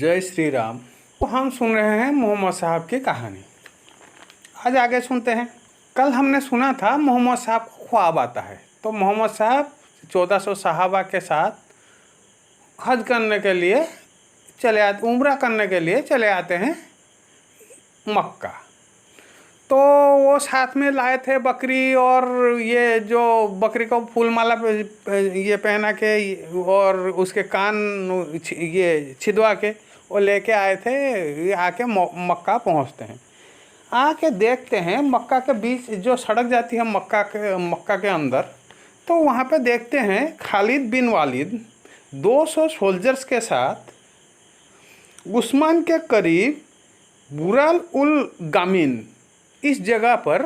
जय श्री राम। तो हम सुन रहे हैं मोहम्मद साहब की कहानी। आज आगे सुनते हैं। कल हमने सुना था मोहम्मद साहब को ख्वाब आता है, तो मोहम्मद साहब 1400 सहाबा के साथ हज करने के लिए उम्रा करने के लिए चले आते हैं मक्का। तो वो साथ में लाए थे बकरी, और ये जो बकरी को फूल माला ये पहना के और उसके कान ये छिदवा के वो लेके आए थे। ये आके मक्का पहुंचते हैं। आके देखते हैं मक्का के बीच जो सड़क जाती है मक्का के अंदर, तो वहाँ पे देखते हैं खालिद बिन वालिद 200 सोल्जर्स के साथ उस्मान के करीब बुराल उल गामिन इस जगह पर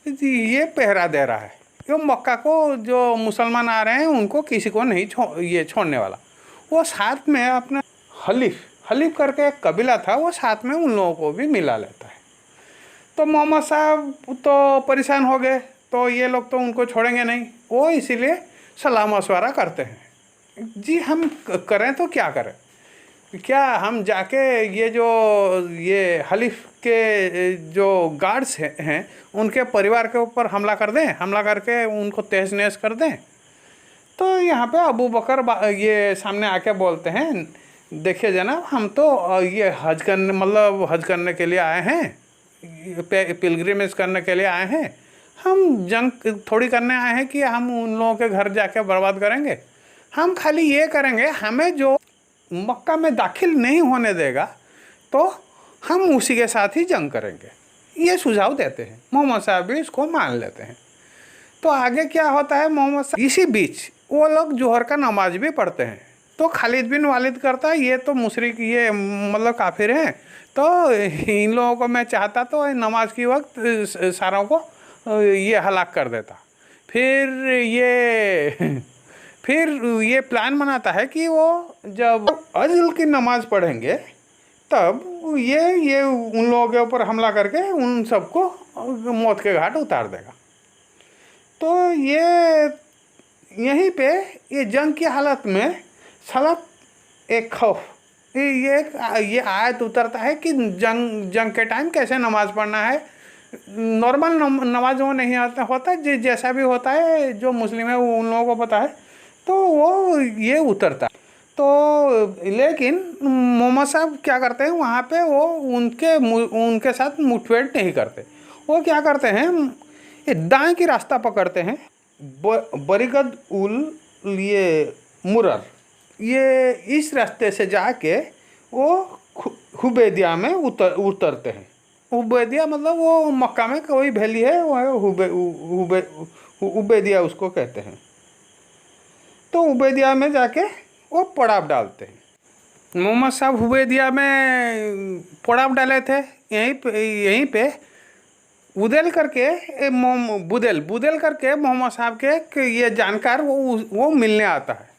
ये पहरा दे रहा है। ये मक्का को जो मुसलमान आ रहे हैं उनको किसी को नहीं छोड़ने वाला। वो साथ में अपना हलीफ करके एक कबीला था, वो साथ में उन लोगों को भी मिला लेता है। तो मोहम्मद साहब तो परेशान हो गए, तो ये लोग तो उनको छोड़ेंगे नहीं। वो इसीलिए सलाह मशवरा करते हैं, जी हम करें तो क्या करें, क्या हम जाके ये हलीफ के जो गार्ड्स हैं उनके परिवार के ऊपर हमला करके उनको तहस नहस कर दें। तो यहाँ पे अबू बकर ये सामने आके बोलते हैं, देखिए जनाब, हम तो ये हज करने के लिए आए हैं, पिलग्रिमेज करने के लिए आए हैं। हम जंग थोड़ी करने आए हैं कि हम उन लोगों के घर जाके बर्बाद करेंगे। हम खाली ये करेंगे, हमें जो मक्का में दाखिल नहीं होने देगा तो हम उसी के साथ ही जंग करेंगे, ये सुझाव देते हैं। मोहम्मद साहब भी इसको मान लेते हैं। तो आगे क्या होता है, मोहम्मद साहब इसी बीच वो लोग जोहर का नमाज भी पढ़ते हैं। तो खालिद बिन वालिद करता है, ये तो मुशरिक काफिर हैं, तो इन लोगों को मैं चाहता तो नमाज की वक्त सारों को ये हलाक कर देता। फिर ये प्लान बनाता है कि वो जब अज़ल की नमाज पढ़ेंगे तब ये उन लोगों के ऊपर हमला करके उन सबको मौत के घाट उतार देगा। तो यहीं पे ये जंग की हालत में सलत एक खौफ ये आयत उतरता है कि जंग के टाइम कैसे नमाज पढ़ना है। नॉर्मल नमाज वो नहीं होता, जैसा भी होता है जो मुस्लिम है उन लोगों को पता है, तो वो ये उतरता। तो लेकिन मोहम्मद साहब क्या करते हैं, वहाँ पे वो उनके साथ मुठभेड़ नहीं करते। वो क्या करते हैं, ये दाएं की रास्ता पकड़ते हैं, बरिगद उल ये मुरर, ये इस रास्ते से जाके वो हुबैदिया में उतरते हैं। हुबैदिया मतलब वो मक्का में कोई वैली है, वो हुबैदिया उसको कहते हैं। तो हुबैदिया में जाके वो पड़ाव डालते हैं। मोहम्मद साहब हुबैदिया में पड़ाव डाले थे। यहीं पे बुदेल करके मोहम्मद साहब के ये जानकार वो मिलने आता है।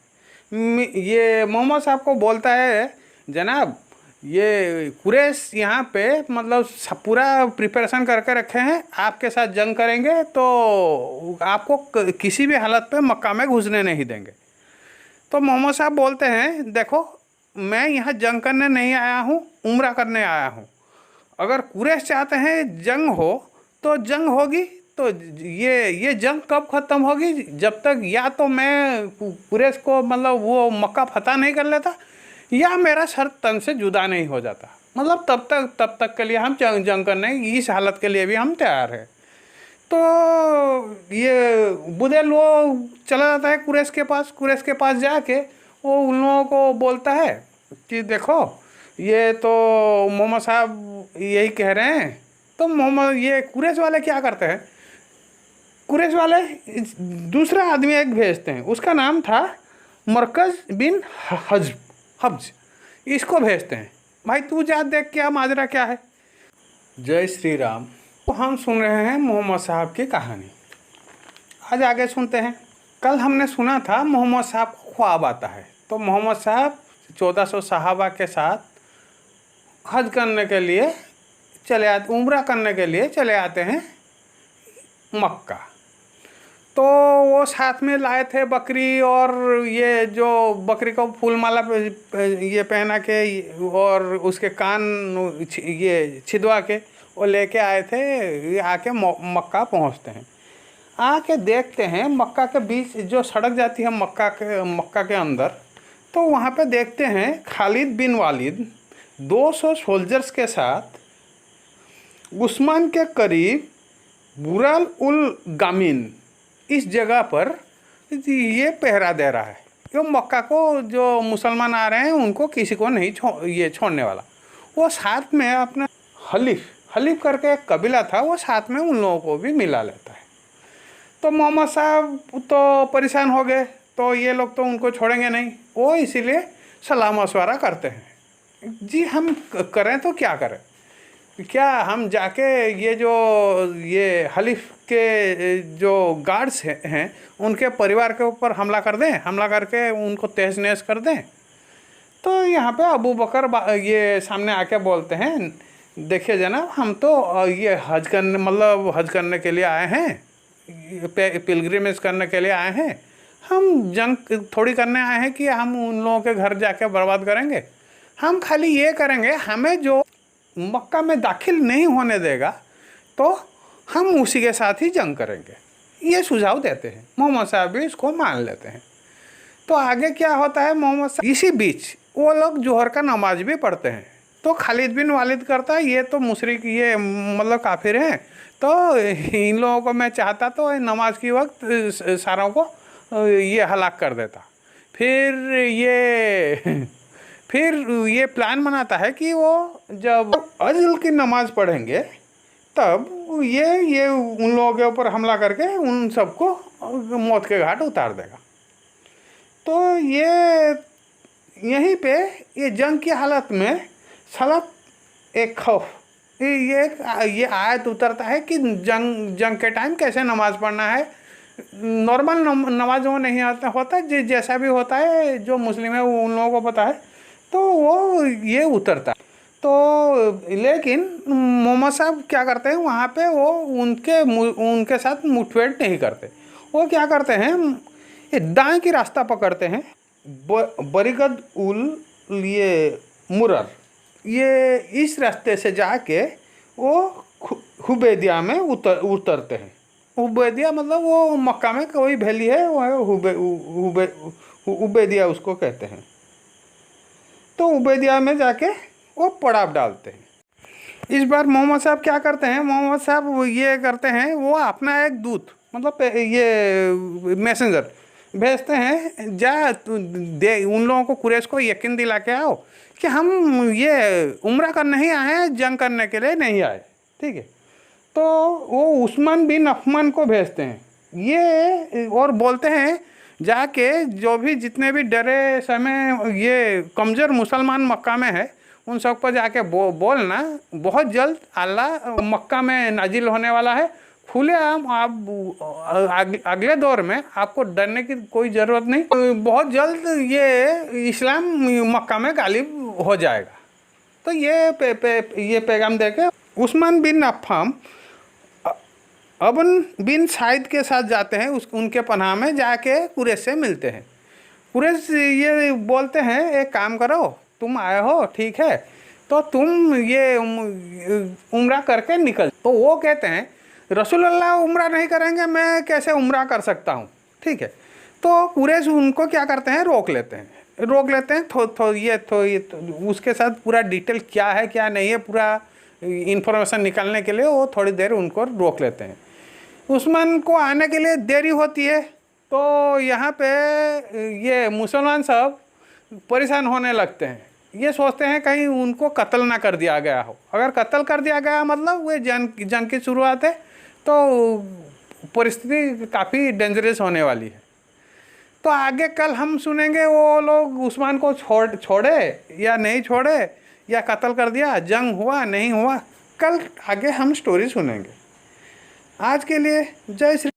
ये मोहम्मद साहब को बोलता है, जनाब ये कुरैश यहाँ पे मतलब पूरा प्रिपरेशन करके रखे हैं, आपके साथ जंग करेंगे तो आपको किसी भी हालत पे मक्का में घुसने नहीं देंगे। तो मोहम्मद साहब बोलते हैं, देखो मैं यहाँ जंग करने नहीं आया हूँ, उम्रा करने आया हूँ। अगर कुरैश चाहते हैं जंग हो तो जंग होगी। तो ये जंग कब ख़त्म होगी, जब तक या तो मैं कुरैश को मतलब वो मक्का फतह नहीं कर लेता, या मेरा सर तन से जुदा नहीं हो जाता। मतलब तब तक के लिए हम जंग करने, इस हालत के लिए भी हम तैयार हैं। तो ये बुदेल वो चला जाता है कुरैश के पास जाके वो उन लोगों को बोलता है कि देखो ये तो मोहम्मद साहब यही कह रहे हैं। तो ये कुरैश वाले क्या करते हैं, कुरैश वाले दूसरा आदमी एक भेजते हैं, उसका नाम था मरकज़ बिन हब्ज। इसको भेजते हैं, भाई तू जा देख क्या माजरा क्या है। जय श्री राम। तो हम सुन रहे हैं मोहम्मद साहब की कहानी। आज आगे सुनते हैं। कल हमने सुना था मोहम्मद साहब को ख्वाब आता है, तो मोहम्मद साहब 1400 सहाबा के साथ हज करने के लिए उम्रा करने के लिए चले आते हैं मक्का। तो वो साथ में लाए थे बकरी, और ये जो बकरी को फूल माला ये पहना के और उसके कान ये छिदवा के वो लेके आए थे। ये आके मक्का पहुंचते हैं। आके देखते हैं मक्का के बीच जो सड़क जाती है मक्का के अंदर, तो वहाँ पे देखते हैं खालिद बिन वालिद 200 सोल्जर्स के साथ उस्मान के करीब बुराल उल गामिन इस जगह पर ये पहरा दे रहा है। क्यों मक्का को जो मुसलमान आ रहे हैं उनको किसी को नहीं ये छोड़ने वाला। वो साथ में अपना हलीफ करके एक कबीला था, वो साथ में उन लोगों को भी मिला लेता है। तो मोहम्मद साहब तो परेशान हो गए, तो ये लोग तो उनको छोड़ेंगे नहीं। वो इसीलिए सलाह मशवरा करते हैं, जी हम करें तो क्या करें, क्या हम जाके ये हलीफ के जो गार्ड्स हैं उनके परिवार के ऊपर हमला कर दें, हमला करके उनको तहस नहस कर दें। तो यहाँ पे अबू बकर ये सामने आके बोलते हैं, देखिए जनाब हम तो ये हज करने के लिए आए हैं, पिलग्रिमेज करने के लिए आए हैं, हम जंग थोड़ी करने आए हैं कि हम उन लोगों के घर जाके बर्बाद करेंगे। हम खाली ये करेंगे, हमें जो मक्का में दाखिल नहीं होने देगा तो हम उसी के साथ ही जंग करेंगे, ये सुझाव देते हैं। मोहम्मद साहब भी इसको मान लेते हैं। तो आगे क्या होता है, मोहम्मद साहब इसी बीच वो लोग जोहर का नमाज भी पढ़ते हैं। तो खालिद बिन वालिद करता है, ये तो मुशरिक ये काफिर हैं, तो इन लोगों को मैं चाहता तो नमाज की वक्त सारों को ये हलाक कर देता। फिर ये प्लान बनाता है कि वो जब अज़ल की नमाज पढ़ेंगे तब ये उन लोगों के ऊपर हमला करके उन सबको मौत के घाट उतार देगा। तो यहीं पे ये जंग की हालत में सलात एक खौफ ये आयत उतरता है कि जंग के टाइम कैसे नमाज पढ़ना है। नॉर्मल नमाज वो नहीं होता, जैसा भी होता है जो मुस्लिम है वो उन लोगों को पता है, तो वो ये उतरता है। तो लेकिन मोहम्मद साहब क्या करते हैं, वहाँ पे वो उनके साथ मुठभेड़ नहीं करते। वो क्या करते हैं, ये दाएं की रास्ता पकड़ते हैं, बरिगद उल ये मुरर, ये इस रास्ते से जाके वो हुबैदिया में उतरते हैं। हुबैदिया मतलब वो मक्का में कोई वैली है, वो हुबैदिया उसको कहते हैं। तो उबैदिया में जाके वो पड़ाव डालते हैं। इस बार मोहम्मद साहब क्या करते हैं, मोहम्मद साहब ये करते हैं, वो अपना एक दूत ये मैसेंजर भेजते हैं, दे उन लोगों को कुरैश को यकीन दिला के आओ कि हम ये उम्रा करने ही आए हैं, जंग करने के लिए नहीं आए, ठीक है। तो वो उस्मान बिन अफ़मान को भेजते हैं ये, और बोलते हैं जाके जो भी जितने भी डरे समय ये कमज़ोर मुसलमान मक्का में है उन सब पर जाके बोलना बहुत जल्द अल्लाह मक्का में नाजिल होने वाला है, खुले आम आप अगले दौर में आपको डरने की कोई ज़रूरत नहीं, बहुत जल्द ये इस्लाम मक्का में गालिब हो जाएगा। तो ये पैगाम देके उस्मान बिन अफ़्फ़ान अबन बिन साइद के साथ जाते हैं, उनके पनाह में जाके कुरैश से मिलते हैं। कुरैश ये बोलते हैं, एक काम करो, तुम आए हो ठीक है, तो तुम ये उम्रा करके निकल। तो वो कहते हैं रसूलुल्लाह उम्रा नहीं करेंगे, मैं कैसे उम्रा कर सकता हूँ, ठीक है। तो कुरैश उनको क्या करते हैं, रोक लेते हैं। ये उसके साथ पूरा डिटेल क्या है क्या नहीं है पूरा इन्फॉर्मेशन निकालने के लिए वो थोड़ी देर उनको रोक लेते हैं। उस्मान को आने के लिए देरी होती है, तो यहाँ पे ये मुसलमान सब परेशान होने लगते हैं। ये सोचते हैं कहीं उनको कत्ल ना कर दिया गया हो, अगर कत्ल कर दिया गया मतलब वे जंग की शुरुआत है, तो परिस्थिति काफ़ी डेंजरस होने वाली है। तो आगे कल हम सुनेंगे वो लोग उस्मान को छोड़े या नहीं छोड़े, या कत्ल कर दिया, जंग हुआ नहीं हुआ, कल आगे हम स्टोरी सुनेंगे। आज के लिए जय श्री